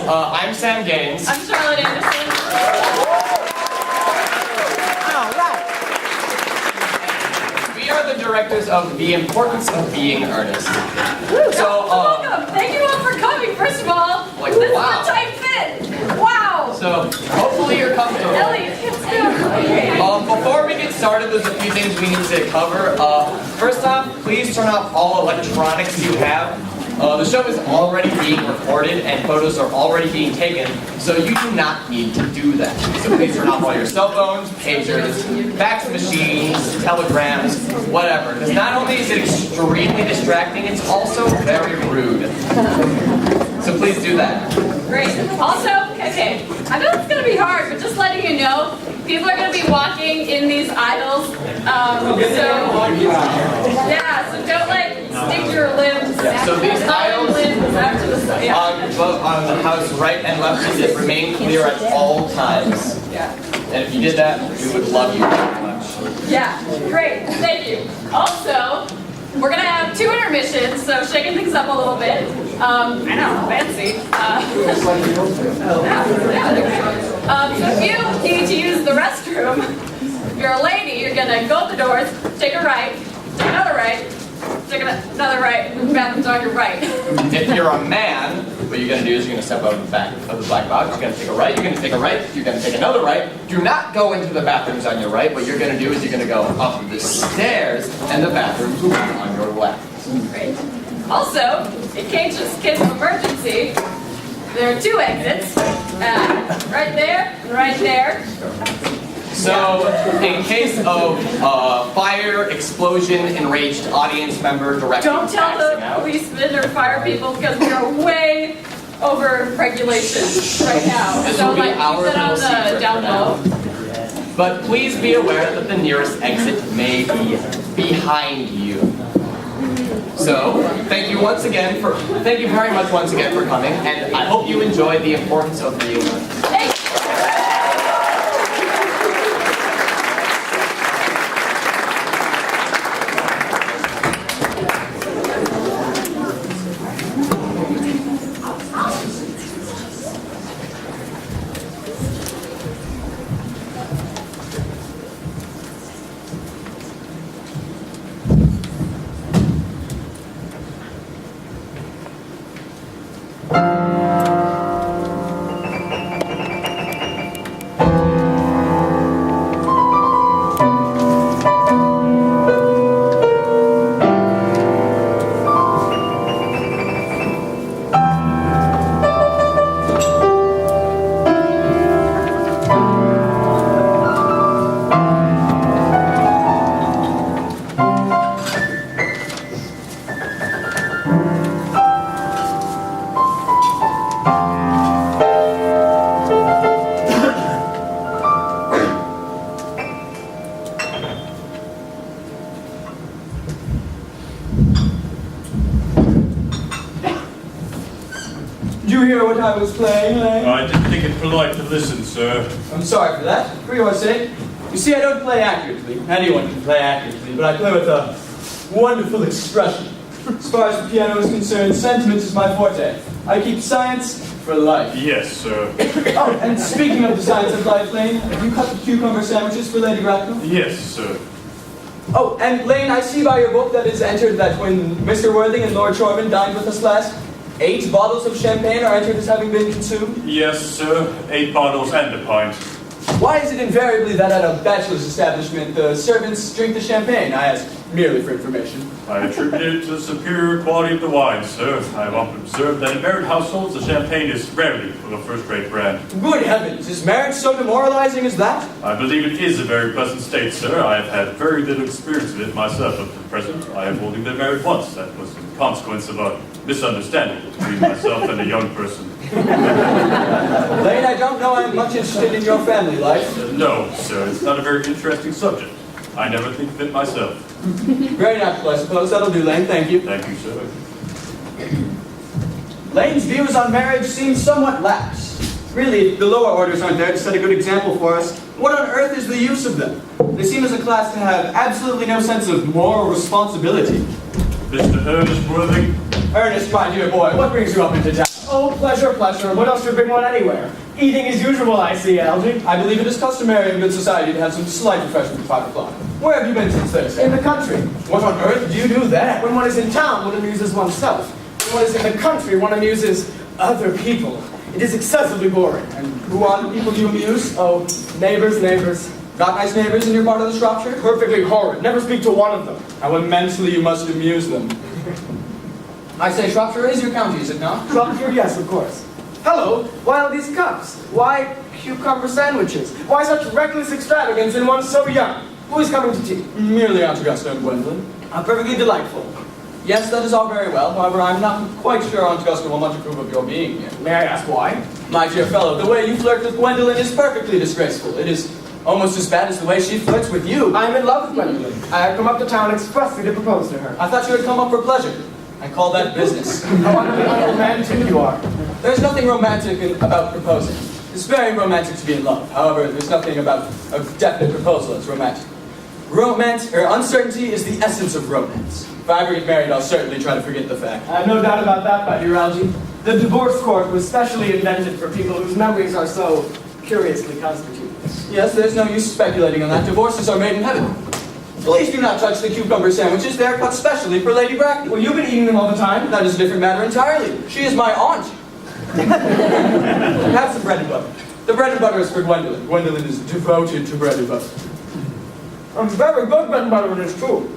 I'm Sam Gaines. I'm Charlotte Anderson. We are the directors of The Importance of Being Earnest. So, welcome. Thank you all for coming, first of all. Like, this wow. is a tight fit. Wow. So, hopefully you're comfortable. Ellie, it's good. Before we get started, there's a few things we need to cover. First off, please turn off all electronics you have. The show is already being recorded and photos are already being taken, so you do not need to do that. So please turn off all your cell phones, pagers, fax machines, telegrams, whatever. Because not only is it extremely distracting, it's also very rude. So please do that. Great. Also, okay, I know it's going to be hard, but just letting you know, people are going to be walking in these aisles. So don't stick your limbs. So these aisles after the on the house right and left just remain clear at all times. Yeah. And if you did that, we would love you very much. Yeah, great. Thank you. Also, we're going to have 2 intermissions, so shaking things up a little bit. I know, fancy. So if you need to use the restroom, if you're a lady, you're going to go up the doors, take a right, take another right, take another right, and the bathroom's on your right. If you're a man, what you're going to do is you're going to step out of the back of the black box, you're going to take a right, you're going to take a right, you're going to take another right. Do not go into the bathrooms on your right. What you're going to do is you're going to go up the stairs, and the bathrooms will be on your left. Great. Also, in case of emergency, there are 2 exits, right there and right there. So, in case of fire, explosion, enraged audience member directly don't tell the out. policemen or fire people because we are way over regulation right now. This So will be like our keep that on little the secret down for low. But please be aware that the nearest exit may be behind you. So, thank you very much once again for coming, and I hope you enjoyed The Importance of Being Earnest. Hey. I was playing, I didn't think it polite to listen, sir. I'm sorry for that. For your sake. You see, I don't play accurately. Anyone can play accurately, but I play with a wonderful expression. As far as the piano is concerned, sentiment is my forte. I keep science for life. Yes, sir. Oh, and speaking of the science of life, Lane, have you cut the cucumber sandwiches for Lady Bracknell? Yes, sir. Oh, and Lane, I see by your book that is entered that when Mr. Worthing and Lord Chorman dined with us last, 8 bottles of champagne are entered as having been consumed? Yes, sir. 8 bottles and a pint. Why is it invariably that at a bachelor's establishment the servants drink the champagne? I ask merely for information. I attribute it to the superior quality of the wine, sir. I have often observed that in married households the champagne is rarely of a first-rate brand. Good heavens, is marriage so demoralizing as that? I believe it is a very pleasant state, sir. I have had very little experience of it myself up to the present. I have only been married once. That was in consequence of a misunderstanding between myself and a young person. Lane, I don't know I'm much interested in your family life. No, sir. It's not a very interesting subject. I never think of it myself. Very natural, I suppose. That'll do, Lane. Thank you. Thank you, sir. Lane's views on marriage seem somewhat lax. Really, if the lower orders aren't there to set a good example for us, what on earth is the use of them? They seem as a class to have absolutely no sense of moral responsibility. Mr. Ernest Worthing? Ernest, my dear boy, what brings you up into town? Oh, pleasure, pleasure. What else should bring one anywhere? Eating as usual, I see, Algie. I believe it is customary in good society to have some slight refreshment at 5 o'clock. Where have you been since Thursday? In the country. What on earth do you do there? When one is in town, one amuses oneself. When one is in the country, one amuses other people. It is excessively boring. And who are the people you amuse? Oh, neighbors, neighbors. Got nice neighbors in your part of the Shropshire? Perfectly horrid. Never speak to one of them. How immensely you must amuse them. I say Shropshire is your county, is it not? Shropshire, yes, of course. Hello, why all these cups? Why cucumber sandwiches? Why such reckless extravagance in one so young? Who is coming to tea? Merely Aunt Augusta and Gwendolyn. Perfectly delightful. Yes, that is all very well. However, I'm not quite sure Aunt Augusta will much approve of your being here. May I ask why? My dear fellow, the way you flirt with Gwendolyn is perfectly disgraceful. It is almost as bad as the way she flirts with you. I am in love with Gwendolyn. I have come up to town expressly to propose to her. I thought you had come up for pleasure. I call that business. How unromantic you are. There's nothing romantic about proposing. It's very romantic to be in love. However, there's nothing about a definite proposal that's romantic. Uncertainty is the essence of romance. If I ever get married, I'll certainly try to forget the fact. I have no doubt about that, my dear Algie. The divorce court was specially invented for people whose memories are so curiously constituted. Yes, there's no use speculating on that. Divorces are made in heaven. Please do not touch the cucumber sandwiches. They're cut specially for Lady Bracknell. Well, you've been eating them all the time. That is a different matter entirely. She is my aunt. Have some bread and butter. The bread and butter is for Gwendolyn. Gwendolyn is devoted to bread and butter. Very good bread and butter, it is true.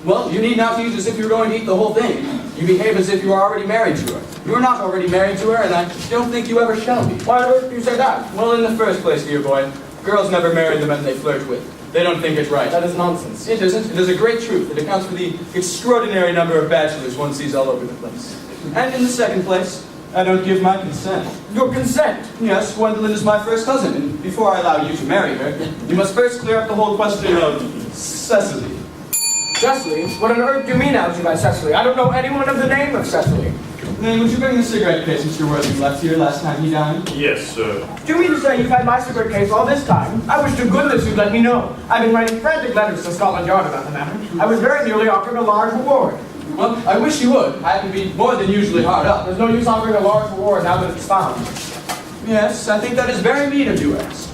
Well, you need not to eat as if you were going to eat the whole thing. You behave as if you are already married to her. You are not already married to her, and I don't think you ever shall be. Why on earth do you say that? Well, in the first place, dear boy, girls never marry the men they flirt with. They don't think it's right. That is nonsense. It isn't. It is a great truth. It accounts for the extraordinary number of bachelors one sees all over the place. And in the second place, I don't give my consent. Your consent? Yes, Gwendolyn is my first cousin, and before I allow you to marry her, you must first clear up the whole question of Cecily. Cecily? What on earth do you mean, Algie, by Cecily? I don't know anyone of the name of Cecily. Then would you bring the cigarette case Mr. Worthing left here last time he dined? Yes, sir. Do you mean to say you've had my cigarette case all this time? I wish to goodness you'd let me know. I've been writing frantic letters to Scotland Yard about the matter. I was very nearly offered a large reward. Well, I wish you would. I can be more than usually hard up. There's no use offering a large reward now that it's found. Yes, I think that is very mean of you, Ernest.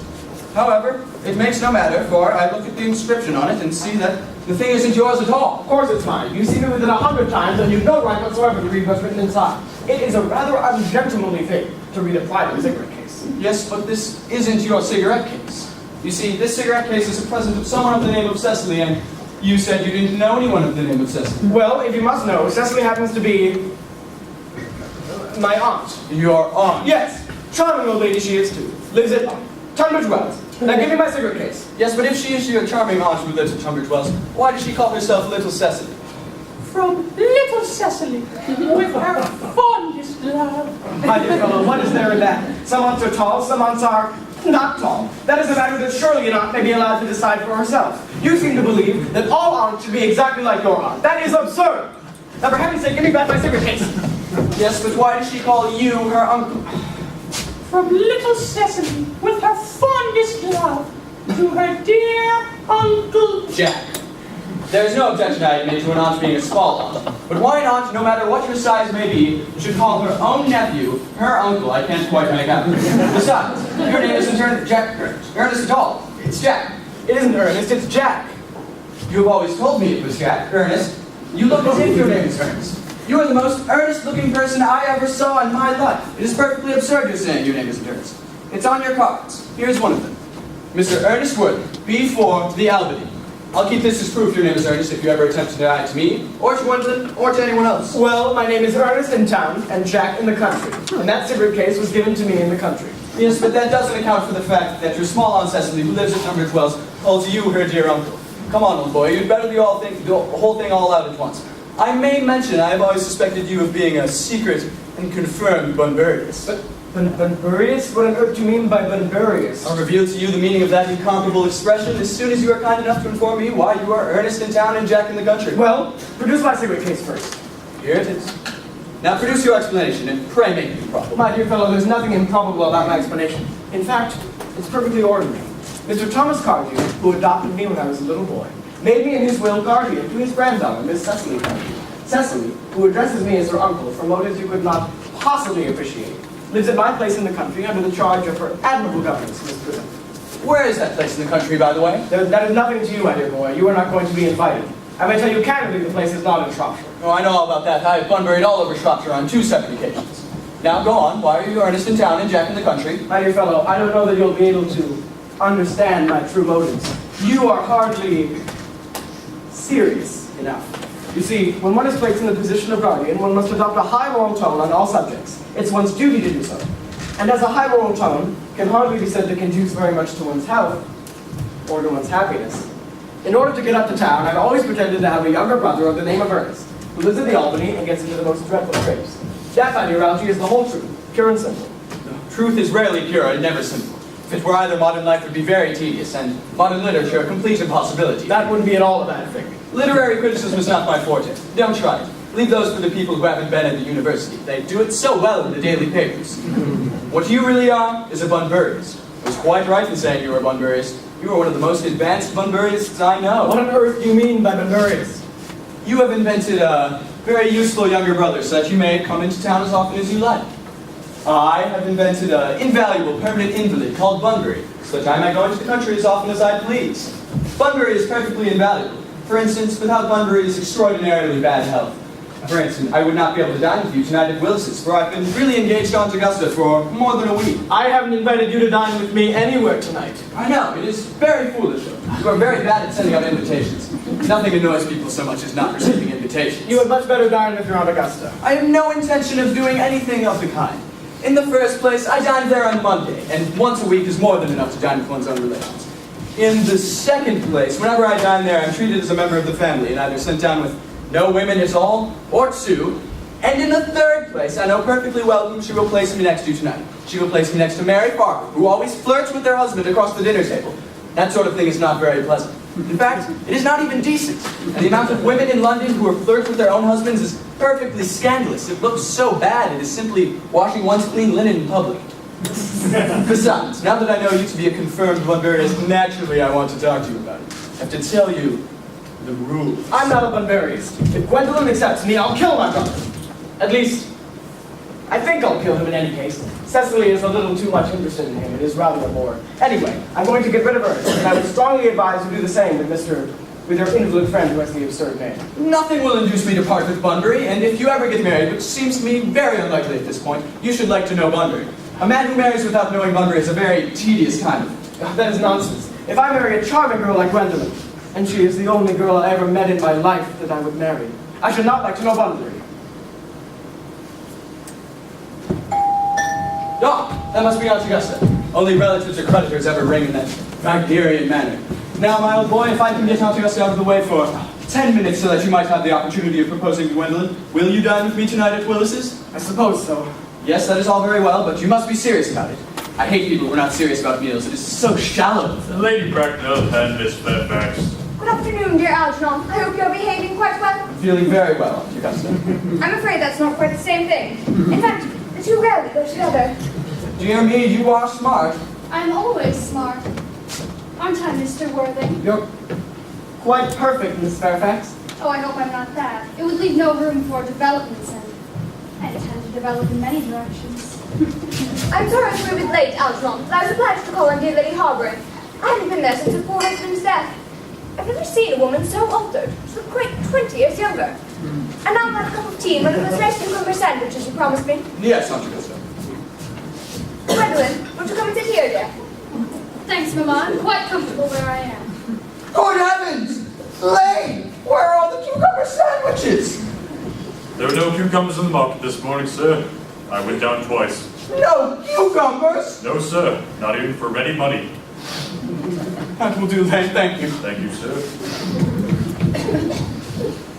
However, it makes no matter, for I look at the inscription on it and see that the thing isn't yours at all. Of course it's mine. You've seen me with it 100 times, and you've no right whatsoever to read what's written inside. It is a rather ungentlemanly thing to read a private cigarette case. Yes, but this isn't your cigarette case. You see, this cigarette case is a present of someone of the name of Cecily, and you said you didn't know anyone of the name of Cecily. Well, if you must know, Cecily happens to be my aunt. Your aunt? Yes, charming old lady she is too. Lives at Tunbridge Wells. Now give me my cigarette case. Yes, but if she is your charming aunt who lives at Tunbridge Wells, why does she call herself Little Cecily? From little Cecily, with her fondest love. My dear fellow, what is there in that? Some aunts are tall, some aunts are not tall. That is a matter that surely an aunt may be allowed to decide for herself. You seem to believe that all aunts should be exactly like your aunt. That is absurd. Now, for heaven's sake, give me back my cigarette case. Yes, but why does she call you her uncle? From little Cecily, with her fondest love, to her dear Uncle Jack. There is no objection I admit to an aunt being a small aunt, but why an aunt, no matter what her size may be, should call her own nephew her uncle, I can't quite make out. Besides, your name isn't Jack Ernest at all. It's Jack. It isn't Ernest, it's Jack. You have always told me it was Jack, Ernest. You look as if your name is Ernest. You are the most earnest-looking person I ever saw in my life. It is perfectly absurd you're saying your name isn't Ernest. It's on your cards. Here's one of them. Mr. Ernest Worthing, B4, the Albany. I'll keep this as proof your name is Ernest if you ever attempt to deny it to me, or to Gwendolyn, or to anyone else. Well, my name is Ernest in town, and Jack in the country. And that cigarette case was given to me in the country. Yes, but that doesn't account for the fact that your small Aunt Cecily, who lives at Tunbridge Wells, calls you her dear uncle. Come on, old boy, you'd better think the whole thing all out at once. I may mention I have always suspected you of being a secret and confirmed Bunburyist. But Bunburyist? What on earth do you mean by Bunburyist? I'll reveal to you the meaning of that incomparable expression as soon as you are kind enough to inform me why you are Ernest in town and Jack in the country. Well, produce my cigarette case first. Here it is. Now produce your explanation, and pray make it improbable. My dear fellow, there's nothing improbable about my explanation. In fact, it's perfectly ordinary. Mr. Thomas Cardew, who adopted me when I was a little boy, made me in his will guardian to his granddaughter, Miss Cecily Cardew. Cecily, who addresses me as her uncle for motives you could not possibly appreciate. Lives at my place in the country under the charge of her admirable governess, Miss Prison. Where is that place in the country, by the way? That is nothing to you, my dear boy. You are not going to be invited. I may tell you candidly the place is not in Shropshire. Oh, I know all about that. I have bunburied all over Shropshire on 2 separate occasions. Now go on. Why are you Earnest in town and Jack in the country? My dear fellow, I don't know that you'll be able to understand my true motives. You are hardly serious enough. You see, when one is placed in the position of guardian, one must adopt a high moral tone on all subjects. It's one's duty to do so. And as a high moral tone can hardly be said to conduce very much to one's health or to one's happiness. In order to get up to town, I've always pretended to have a younger brother of the name of Earnest, who lives at the Albany and gets into the most dreadful scrapes. That, my dear Algie, is the whole truth, pure and simple. Truth is rarely pure and never simple. If it were either, modern life would be very tedious, and modern literature a complete impossibility. That wouldn't be at all a bad thing. Literary criticism is not my forte. Don't try it. Leave those for the people who haven't been at the university. They do it so well in the daily papers. What you really are is a Bunburyist. I was quite right in saying you were a Bunburyist. You are one of the most advanced Bunburyists I know. What on earth do you mean by Bunburyist? You have invented a very useful younger brother so that you may come into town as often as you like. I have invented an invaluable permanent invalid called Bunbury, so that I may go into the country as often as I please. Bunbury is perfectly invaluable. For instance, without Bunbury's extraordinarily bad health. For instance, I would not be able to dine with you tonight at Willis's, for I've been really engaged on Augusta for more than a week. I haven't invited you to dine with me anywhere tonight. I know, it is very foolish of you. You are very bad at sending out invitations. Nothing annoys people so much as not receiving invitations. You had much better dine with your Aunt Augusta. I have no intention of doing anything of the kind. In the first place, I dine there on Monday, and once a week is more than enough to dine with one's own relations. In the second place, whenever I dine there, I'm treated as a member of the family and either sent down with no women at all, or 2. And in the third place, I know perfectly well whom she will place me next to tonight. She will place me next to Mary Farber, who always flirts with their husband across the dinner table. That sort of thing is not very pleasant. In fact, it is not even decent. And the amount of women in London who are flirts with their own husbands is perfectly scandalous. It looks so bad, it is simply washing one's clean linen in public. Besides, now that I know you to be a confirmed Bunburyist, naturally I want to talk to you about it. I have to tell you the rules. I'm not a Bunburyist. If Gwendolyn accepts me, I'll kill my brother. At least, I think I'll kill him in any case. Cecily is a little too much interested in him. It is rather a bore. Anyway, I'm going to get rid of Ernest, and I would strongly advise you do the same with your invalid friend who has the absurd name. Nothing will induce me to part with Bunbury, and if you ever get married, which seems to me very unlikely at this point, you should like to know Bunbury. A man who marries without knowing Bunbury is a very tedious kind of... That is nonsense. If I marry a charming girl like Gwendolyn, and she is the only girl I ever met in my life that I would marry, I should not like to know Bunbury. Oh, that must be Aunt Augusta. Only relatives or creditors ever ring in that Wagnerian manner. Now, my old boy, if I can get Aunt Augusta out of the way for 10 minutes so that you might have the opportunity of proposing to Gwendolyn, will you dine with me tonight at Willis's? I suppose so. Yes, that is all very well, but you must be serious about it. I hate people who are not serious about meals. It is so shallow. Lady Bracknell and Miss Fairfax. Good afternoon, dear Algernon. I hope you're behaving quite well. I'm feeling very well, Aunt Augusta. I'm afraid that's not quite the same thing. In fact, the two rarely go together. Dear me, you are smart. I'm always smart. Aren't I, Mr. Worthing? You're quite perfect, Miss Fairfax. Oh, I hope I'm not that. It would leave no room for developments, and I intend to develop in many directions. I'm sorry to be a bit late, Algernon, but I was obliged to call on dear Lady Harborough. I haven't been there since her poor husband's death. I've never seen a woman so altered. She looked quite 20 years younger. And now I'll have a cup of tea and one of those nice cucumber sandwiches you promised me. Yes, Aunt Augusta. Gwendolyn, won't you come and sit here, dear? Thanks, Mamma. I'm quite comfortable where I am. Good heavens! Lane, where are all the cucumber sandwiches? There were no cucumbers in the market this morning, sir. I went down twice. No cucumbers? No, sir. Not even for ready money. That will do, Lane, thank you. Thank you, sir.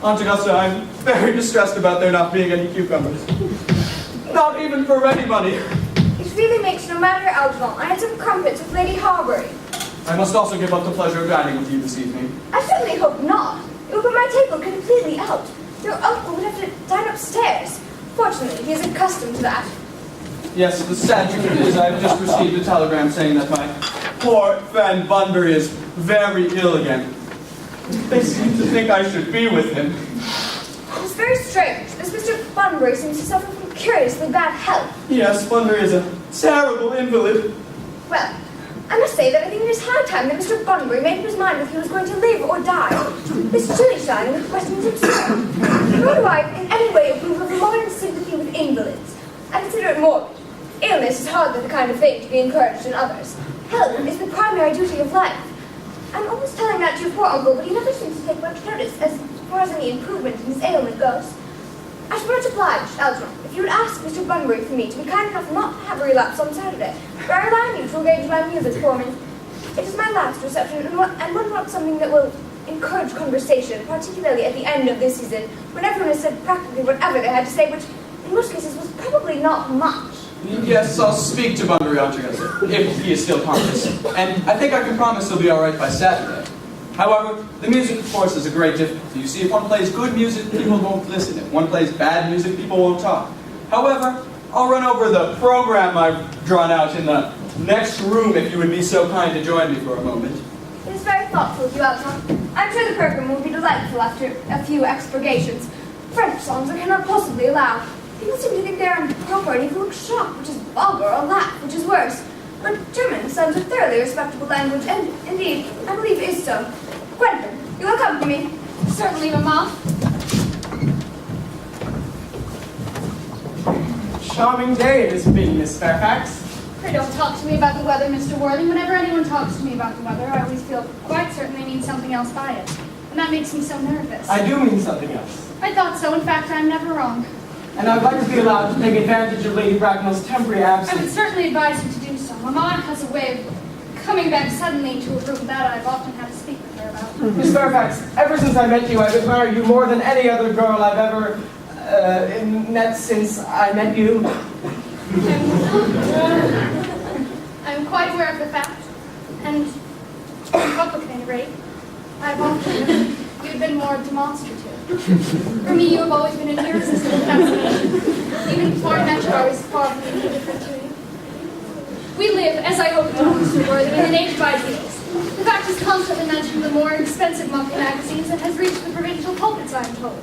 Aunt Augusta, I'm very distressed about there not being any cucumbers. Not even for ready money. It really makes no matter, Algernon. I had some crumpets with Lady Harborough. I must also give up the pleasure of dining with you this evening. I certainly hope not. It would put my table completely out. Your uncle would have to dine upstairs. Fortunately, he is accustomed to that. Yes, the sad truth is I've just received a telegram saying that my poor friend Bunbury is very ill again. They seem to think I should be with him. It's very strange. This Mr. Bunbury seems to suffer from curiously bad health. Yes, Bunbury is a terrible invalid. Well, I must say that I think it is high time that Mr. Bunbury made up his mind if he was going to live or die. This chilly-shining with questions absurd. Nor do I in any way approve of modern sympathy with invalids. I consider it morbid. Illness is hardly the kind of thing to be encouraged in others. Health is the primary duty of life. I'm always telling that to your poor uncle, but he never seems to take much notice as far as any improvement in his ailment goes. I should be much obliged, Algernon, if you would ask Mr. Bunbury for me to be kind enough not to have a relapse on Saturday, for I rely on you to engage my music for me. It is my last reception, and one wants something that will encourage conversation, particularly at the end of this season, when everyone has said practically whatever they had to say, which in most cases was probably not much. Yes, I'll speak to Bunbury altogether, if he is still conscious. And I think I can promise he'll be all right by Saturday. However, the music, of course, is a great difficulty. You see, if one plays good music, people won't listen. If one plays bad music, people won't talk. However, I'll run over the program I've drawn out in the next room if you would be so kind to join me for a moment. It is very thoughtful of you, Algernon. I'm sure the program will be delightful after a few expurgations. French songs I cannot possibly allow. People seem to think they are improper and even look shocked, which is vulgar, or laugh, which is worse. But German sounds a thoroughly respectable language, and indeed, I believe it is so. Gwendolyn, you will accompany me? Certainly, Mamma. Charming day it has been, Miss Fairfax. Pray don't talk to me about the weather, Mr. Worthing. Whenever anyone talks to me about the weather, I always feel quite certain they mean something else by it. And that makes me so nervous. I do mean something else. I thought so. In fact, I'm never wrong. And I'd like to be allowed to take advantage of Lady Bracknell's temporary I would absence. certainly advise you to do so. Mamma has a way of coming back suddenly to a room that I've often had to speak with her about. Miss Fairfax, ever since I met you, I've admired you more than any other girl I've ever met since I met you. I'm quite aware of the fact. And in public, at any rate, I've often you've been more demonstrative. For me, you have always been an irresistible fascination. Even before I met you, I was far from being indifferent to you. We live, as I hope you know, Mr. Worthing, in an age of ideals. The fact is constantly mentioned in the more expensive monthly magazines and has reached the provincial pulpits, I am told.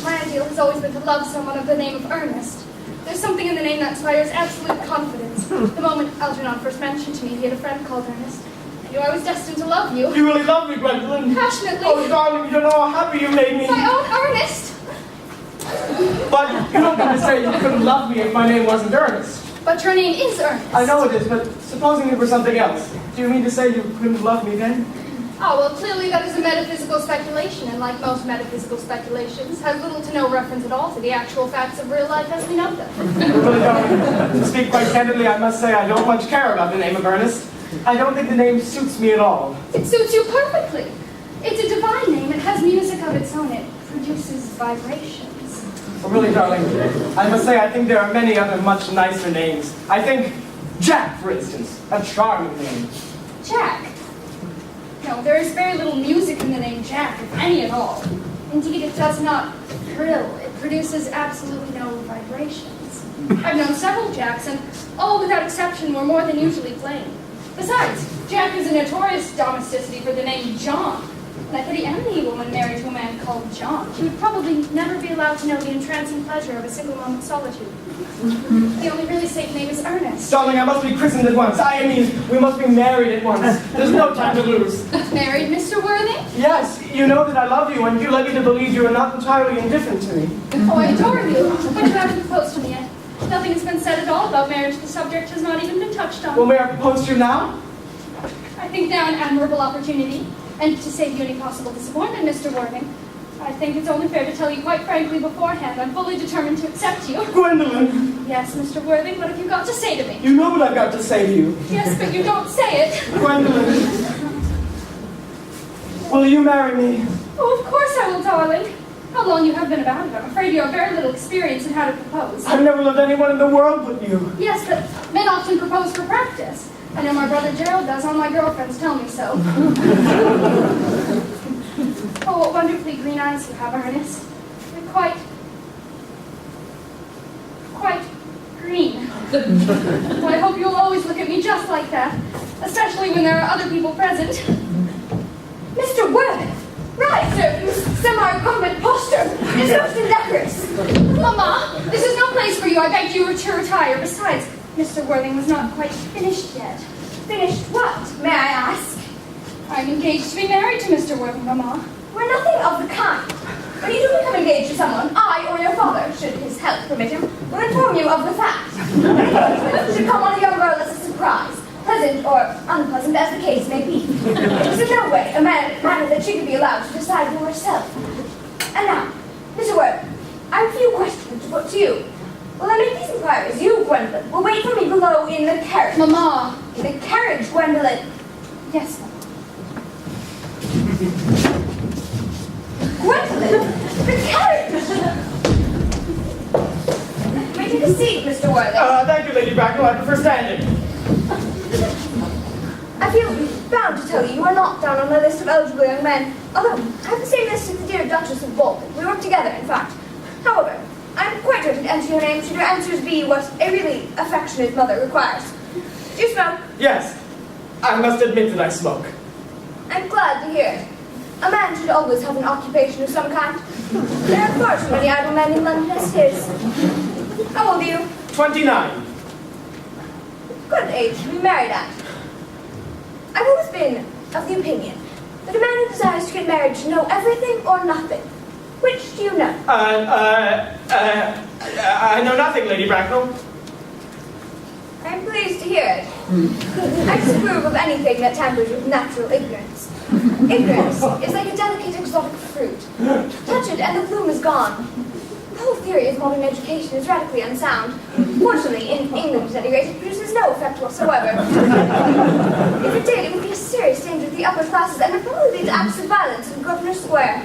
My ideal has always been to love someone of the name of Earnest. There's something in the name that inspires absolute confidence. The moment Algernon first mentioned to me he had a friend called Earnest, I knew I was destined to love you. You really love me, Gwendolyn. Passionately. Oh, darling, you don't know how happy you made me. My own Earnest. But you don't mean to say you couldn't love me if my name wasn't Ernest. But your name is Earnest. I know it is, but supposing it were something else, do you mean to say you couldn't love me then? Oh, well, clearly that is a metaphysical speculation, and like most metaphysical speculations, has little to no reference at all to the actual facts of real life as we know them. Really, darling, to speak quite candidly, I must say I don't much care about the name of Ernest. I don't think the name suits me at all. It suits you perfectly. It's a divine name. It has music of its own. It produces vibrations. Oh, really, darling, I must say I think there are many other much nicer names. I think Jack, for instance, a charming name. Jack. No, there is very little music in the name Jack, if any at all. Indeed, it does not thrill. It produces absolutely no vibrations. I've known several Jacks, and all without exception were more than usually plain. Besides, Jack is a notorious domesticity for the name John. And I pity any woman married to a man called John. She would probably never be allowed to know the entrancing pleasure of a single moment's solitude. The only really safe name is Earnest. Darling, I must be christened at once. I mean, we must be married at once. There's no time to lose. Married, Mr. Worthing? Yes, you know that I love you, and you led me to believe you are not entirely indifferent to me. Oh, I adore you, but you haven't proposed to me yet. Nothing has been said at all about marriage. The subject has not even been touched on. Well, may I propose to you now? I think now an admirable opportunity, and to save you any possible disappointment, Mr. Worthing, I think it's only fair to tell you quite frankly beforehand I'm fully determined to accept you. Gwendolyn, Yes, Mr. Worthing, what have you got to say to me? you know what I've got to say to you. Yes, but you don't say it. Gwendolyn, will you marry me? Oh, of course I will, darling. How long you have been about it, I'm afraid you have very little experience in how to propose. I've never loved anyone in the world but you. Yes, but men often propose for practice. I know my brother Gerald does. All my girlfriends tell me so. Oh, what wonderfully green eyes you have, Ernest. They're quite green. Well, I hope you'll always look at me just like that, especially when there are other people present. Mr. Worthing! Right, sir, you semi-recumbent posture is most indecorous. Mamma, this is no place you, I beg you to retire. Besides, Mr. Worthing was not quite finished yet. Finished what, may I ask? I'm engaged to be married to Mr. Worthing, Mamma. We're nothing of the kind. When you do become engaged to someone, I or your father, should his health permit him, will inform you of the fact. It should come on a young girl as a surprise, pleasant or unpleasant as the case may be. It is in no way a matter that she could be allowed to decide for herself. And now, Mr. Worthing, I have a few questions to put to you. Will I make these inquiries? You, Gwendolyn, will wait for me below in the carriage. Mamma. In the carriage, Gwendolyn. Yes, Mamma. Gwendolyn, the carriage! May I take a seat, Mr. Worthing? Thank you, Lady Bracknell. I prefer standing. I feel bound to tell you are not down on my list of eligible young men. Although, I have the same list as the dear Duchess of Bolton. We work together, in fact. However, I'm quite ready to enter your name should your answers be what a really affectionate mother requires. Do you smoke? Yes. I must admit that I smoke. I'm glad to hear it. A man should always have an occupation of some kind. There are far too many idle men in London as his. How old are you? 29. Good age to be married at. I've always been of the opinion that a man who desires to get married should know everything or nothing. Which do you know? I know nothing, Lady Bracknell. I'm pleased to hear it. I disapprove of anything that tampers with natural ignorance. Ignorance is like a delicate exotic fruit. Touch it and the bloom is gone. The whole theory of modern education is radically unsound. Fortunately, in England at any rate, it produces no effect whatsoever. If it did, it would be a serious danger to the upper classes and would probably lead to acts of violence in Grosvenor Square.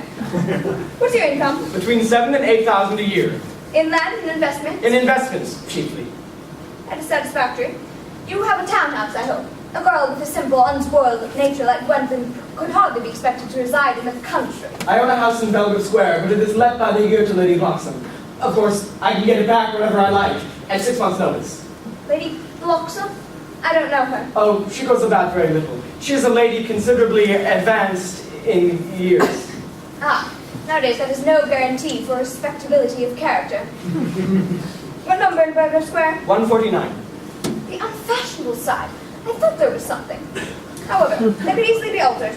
What's your income? Between 7,000 and 8,000 a year. In land and investment? In investments, chiefly. That is satisfactory. You have a townhouse, I hope. A girl with a simple, unspoiled nature like Gwendolyn could hardly be expected to reside in the country. I own a house in Belgrave Square, but it is let by the year to Lady Bloxham. Of course, I can get it back whenever I like, at 6 months' notice. Lady Bloxham? I don't know her. Oh, she goes about very little. She is a lady considerably advanced in years. Ah, nowadays that is no guarantee for respectability of character. What number in Belgrave Square? 149. The unfashionable side. I thought there was something. However, that could easily be altered.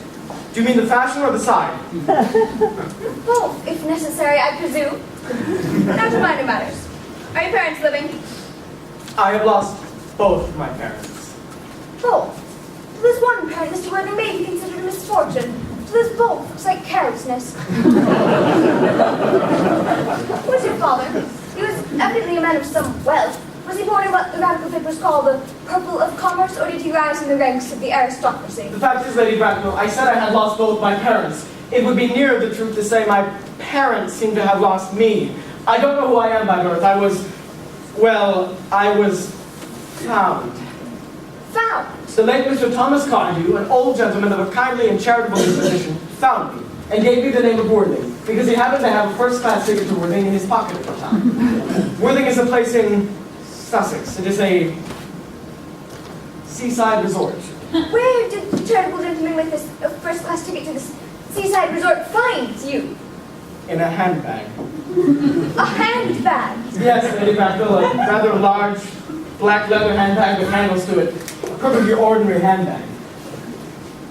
Do you mean the fashion or the side? Both, if necessary, I presume. Now to minor matters. Are your parents living? I have lost both my parents. Both. To lose one parent, Mr. Worthing, may be considered a misfortune. To lose both looks like carelessness. Who's your father? He was evidently a man of some wealth. Was he born in what the radical papers call the purple of commerce, or did he rise in the ranks of the aristocracy? The fact is, Lady Bracknell, I said I had lost both my parents. It would be nearer the truth to say my parents seem to have lost me. I don't know who I am by birth. I was found. Found? The late Mr. Thomas Cardew, an old gentleman of a kindly and charitable disposition, found me and gave me the name of Worthing, because he happened to have a first-class ticket to Worthing in his pocket at the time. Worthing is a place in Sussex. It is a seaside resort. Where did the charitable gentleman with this first-class ticket to this seaside resort find you? In a handbag. A handbag? Yes, Lady Bracknell, a rather large black leather handbag with handles to it. A perfectly ordinary handbag.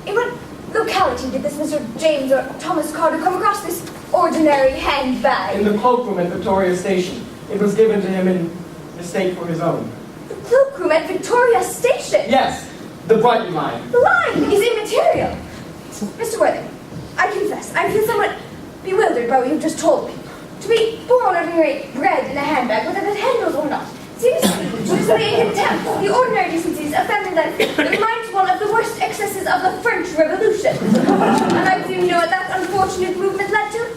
In what locality did this Mr. James or Thomas Carter come across this ordinary handbag? In the cloakroom at Victoria Station. It was given to him in mistake for his own. The cloakroom at Victoria Station? Yes, the Brighton line. The line is immaterial. Mr. Worthing, I confess, I feel somewhat bewildered by what you've just told me. To be born ordinary bred in a handbag, whether it handles or not, seems to be in contempt of the ordinary decencies of family life that reminds one of the worst excesses of the French Revolution. And I presume you know what that unfortunate movement led to?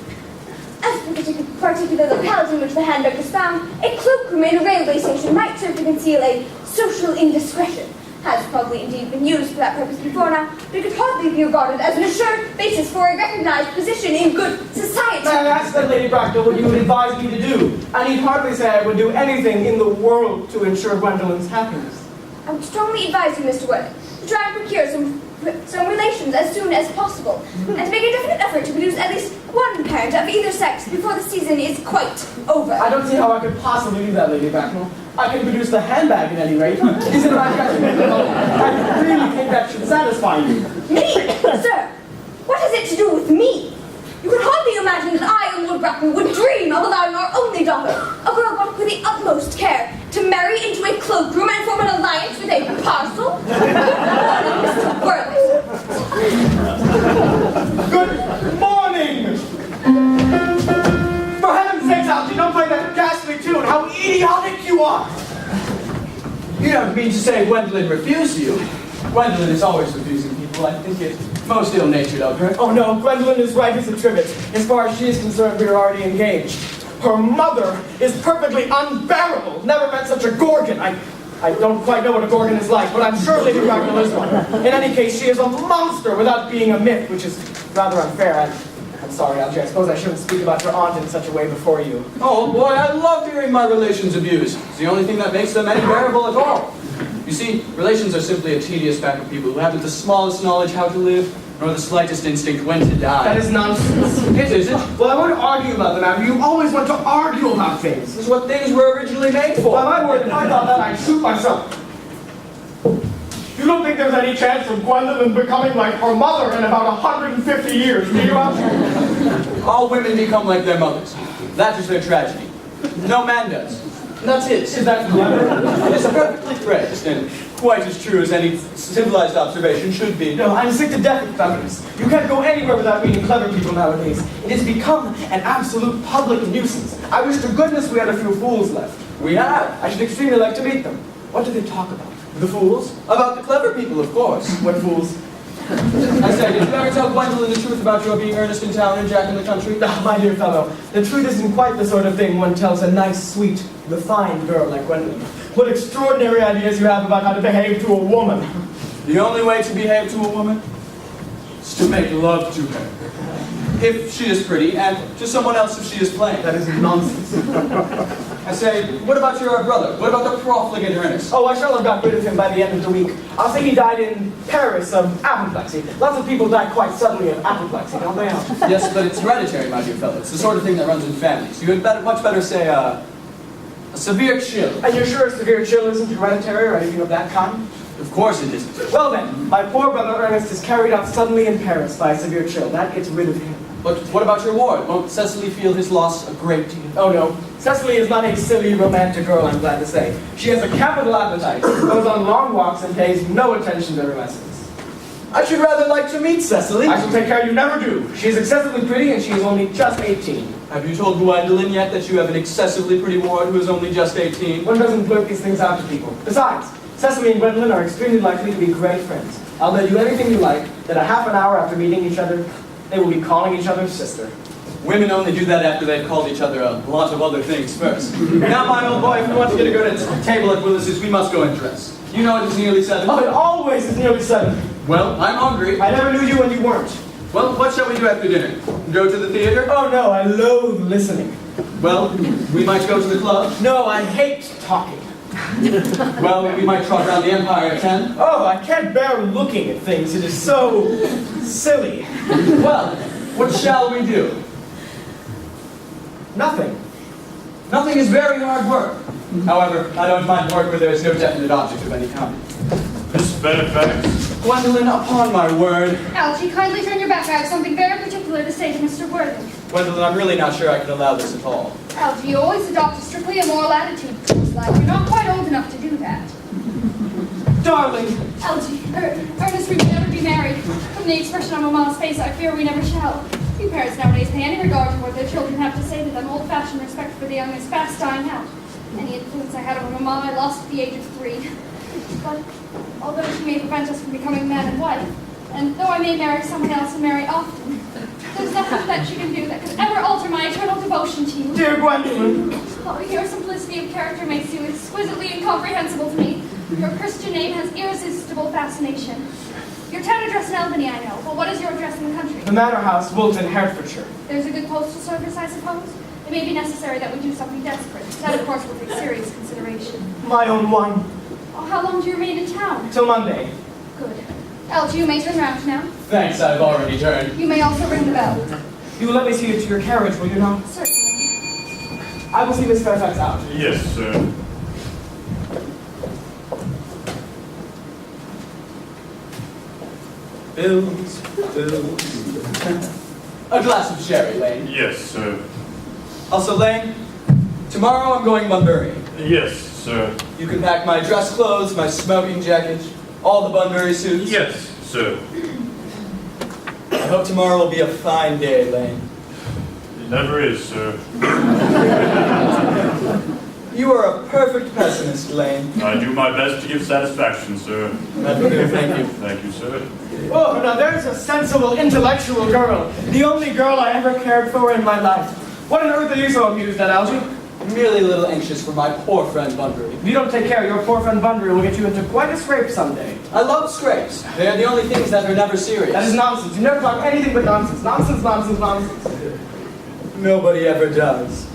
As for the particular locality in which the handbag was found, a cloakroom in a railway station might serve to conceal a social indiscretion. Has probably indeed been used for that purpose before now, but it could hardly be regarded as an assured basis for a recognized position in good society. May I ask then, Lady Bracknell, what you would advise me to do? I need hardly say I would do anything in the world to ensure Gwendolyn's happiness. I would strongly advise you, Mr. Worthing, to try and procure some relations as soon as possible, and to make a definite effort to produce at least one parent of either sex before the season is quite over. I don't see how I could possibly do that, Lady Bracknell. I can produce the handbag at any rate. Isn't my judgment? I really think that should satisfy you. Me? Sir, what has it to do with me? You can hardly imagine that I and Lord Bracknell would dream of allowing our only daughter, a girl brought with the utmost care, to marry into a cloakroom and form an alliance with a parcel? Mr. Worthing. Good morning! For heaven's sakes, Algie, don't play that ghastly tune! How idiotic you are! You don't mean to say Gwendolyn refused you? Gwendolyn is always refusing people. I think it's most ill-natured of her. Oh no, Gwendolyn is right as a trivet. As far as she is concerned, we are already engaged. Her mother is perfectly unbearable. Never met such a gorgon. I don't quite know what a gorgon is like, but I'm sure Lady Bracknell is one. In any case, she is a monster without being a myth, which is rather unfair. I'm sorry, Algie. I suppose I shouldn't speak about your aunt in such a way before you. Oh boy, I love hearing my relations abused. It's the only thing that makes them any bearable at all. You see, relations are simply a tedious pack of people who haven't the smallest knowledge how to live, nor the slightest instinct when to die. That is nonsense. It isn't. Well, I want to argue about the matter. You always want to argue about things. This is what things were originally made for. By my word, if I thought that, I'd shoot myself. You don't think there's any chance of Gwendolyn becoming like her mother in about 150 years, do you, Algie? All women become like their mothers. That is their tragedy. No man does. And that's his. Is that clever? It's perfectly phrased, and quite as true as any civilized observation should be. No, I'm sick to death of feminists. You can't go anywhere without meeting clever people nowadays. It has become an absolute public nuisance. I wish to goodness we had a few fools left. We have. I should extremely like to meet them. What do they talk about? The fools? About the clever people, of course. What fools? I say, did you ever tell Gwendolyn the truth about your being Earnest in town and Jack in the country? Ah, my dear fellow, the truth isn't quite the sort of thing one tells a nice, sweet, refined girl like Gwendolyn. What extraordinary ideas you have about how to behave to a woman. The only way to behave to a woman is to make love to her. If she is pretty, and to someone else if she is plain. That is nonsense. I say, what about your brother? What about the profligate Earnest? Oh, I shall have got rid of him by the end of the week. I'll say he died in Paris of apoplexy. Lots of people die quite suddenly of apoplexy, don't they? Yes, but it's hereditary, my dear fellow. It's the sort of thing that runs in families. You had much better say, a severe chill. And you're sure a severe chill isn't hereditary or anything of that kind? Of course it isn't. Well then, my poor brother Ernest is carried out suddenly in Paris by a severe chill. That gets rid of him. But what about your ward? Won't Cecily feel his loss a great deal? Oh no, Cecily is not a silly, romantic girl, I'm glad to say. She has a capital appetite, goes on long walks, and pays no attention to her lessons. I should rather like to meet Cecily. I shall take care you never do. She is excessively pretty, and she is only just 18. Have you told Gwendolyn yet that you have an excessively pretty ward who is only just 18? One doesn't blurt these things out to people. Besides, Cecily and Gwendolyn are extremely likely to be great friends. I'll bet you anything you like that a half an hour after meeting each other, they will be calling each other sister. Women only do that after they've called each other a lot of other things first. Now, my old boy, if we want to get a good table at Willis's, we must go and dress. You know it is nearly 7. Oh, it always is nearly 7. Well, I'm hungry. I never knew you when you weren't. Well, what shall we do after dinner? Go to the theater? Oh no, I loathe listening. Well, we might go to the club. No, I hate talking. Well, we might trot around the Empire at 10. Oh, I can't bear looking at things. It is so silly. Well, what shall we do? Nothing. Nothing is very hard work. However, I don't mind work where there is no definite object of any kind. Miss Fairfax. Gwendolyn, upon my word. Algie, kindly turn your back. I have something very particular to say to Mr. Worthing. Gwendolyn, I'm really not sure I can allow this at all. Algie, you always adopt a strictly immoral attitude towards life. You're not quite old enough to do that. Darling. Algie, Ernest, we will never be married. From the expression on Mamma's face, I fear we never shall. Few parents nowadays pay any regard to what their children have to say to them. Old-fashioned respect for the young is fast dying out. Any influence I had over Mamma, I lost at the age of 3. But although she may prevent us from becoming man and wife, and though I may marry someone else and marry often, there's nothing that she can do that could ever alter my eternal devotion to you. Dear Gwendolyn. Oh, your simplicity of character makes you exquisitely incomprehensible to me. Your Christian name has irresistible fascination. Your town address in Albany, I know, but what is your address in the country? The Manor House, Wilton, Hertfordshire. There's a good postal service, I suppose? It may be necessary that we do something desperate. That, of course, will take serious consideration. My own one. Oh, how long do you remain in town? Till Monday. Good. Algie, you may turn round now. Thanks, I've already turned. You may also ring the bell. You will let me see you to your carriage, will you not? Certainly. I will see Miss Fairfax out. Yes, sir. Bills. A glass of sherry, Lane. Yes, sir. Also, Lane, tomorrow I'm going Bunbury. Yes, sir. You can pack my dress clothes, my smoking jacket, all the Bunbury suits. Yes, sir. I hope tomorrow will be a fine day, Lane. It never is, sir. You are a perfect pessimist, Lane. I do my best to give satisfaction, sir. Thank you. Thank you, sir. Oh, now there's a sensible, intellectual girl. The only girl I ever cared for in my life. What on earth are you so amused at, Algie? Merely a little anxious for my poor friend Bunbury. If you don't take care, your poor friend Bunbury will get you into quite a scrape someday. I love scrapes. They are the only things that are never serious. That is nonsense. You never talk anything but nonsense. Nonsense, nonsense, nonsense. Nobody ever does.